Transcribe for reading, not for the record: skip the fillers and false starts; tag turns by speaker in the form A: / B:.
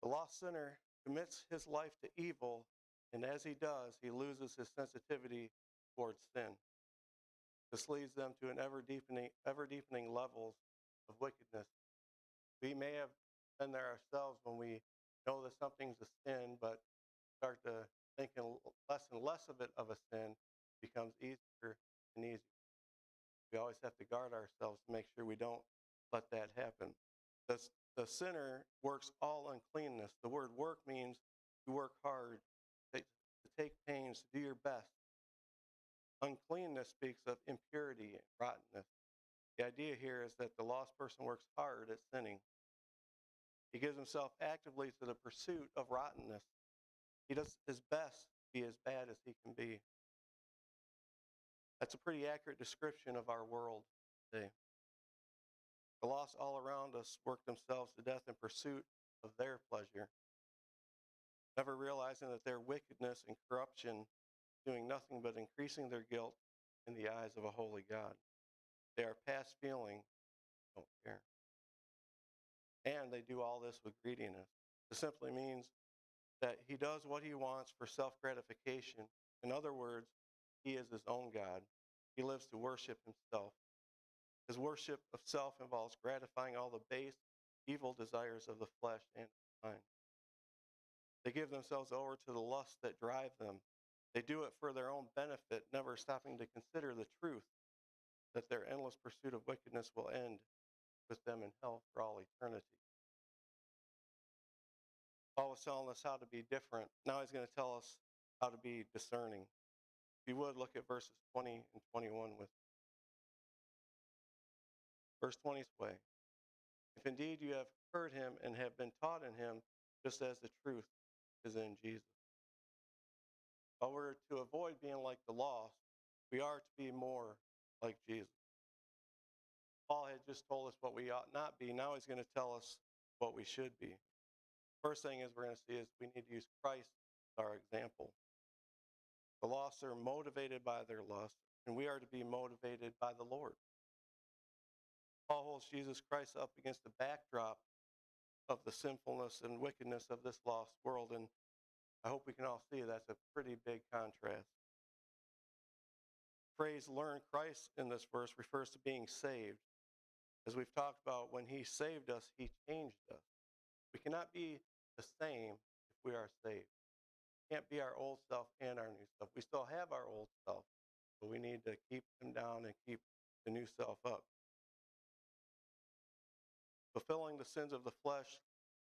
A: The lost sinner commits his life to evil, and as he does, he loses his sensitivity towards sin. This leads them to an ever deepening levels of wickedness. We may have been there ourselves when we know that something's a sin, but start to thinking less and less of it of a sin becomes easier and easier. We always have to guard ourselves to make sure we don't let that happen. The sinner works all uncleanness. The word work means to work hard, to take pains, to do your best. Uncleanness speaks of impurity and rottenness. The idea here is that the lost person works hard at sinning. He gives himself actively to the pursuit of rottenness. He does his best to be as bad as he can be. That's a pretty accurate description of our world today. The lost all around us work themselves to death in pursuit of their pleasure, never realizing that their wickedness and corruption is doing nothing but increasing their guilt in the eyes of a holy God. They are past feeling, don't care. And they do all this with greediness. It simply means that he does what he wants for self-gratification. In other words, he is his own God. He lives to worship himself. His worship of self involves gratifying all the base, evil desires of the flesh and the mind. They give themselves over to the lusts that drive them. They do it for their own benefit, never stopping to consider the truth that their endless pursuit of wickedness will end with them in hell for all eternity. Paul was telling us how to be different. Now he's going to tell us how to be discerning. If you would, look at verses 20 and 21 with me. Verse 20 way. If indeed you have heard him and have been taught in him, just as the truth is in Jesus. While we're to avoid being like the lost, we are to be more like Jesus. Paul had just told us what we ought not be. Now he's going to tell us what we should be. First thing is we're going to see is we need to use Christ as our example. The lost are motivated by their lust, and we are to be motivated by the Lord. Paul holds Jesus Christ up against the backdrop of the sinfulness and wickedness of this lost world, and I hope we can all see that's a pretty big contrast. The phrase learn Christ in this verse refers to being saved. As we've talked about, when he saved us, he changed us. We cannot be the same if we are saved. We can't be our old self and our new self. We still have our old self, but we need to keep him down and keep the new self up. Fulfilling the sins of the flesh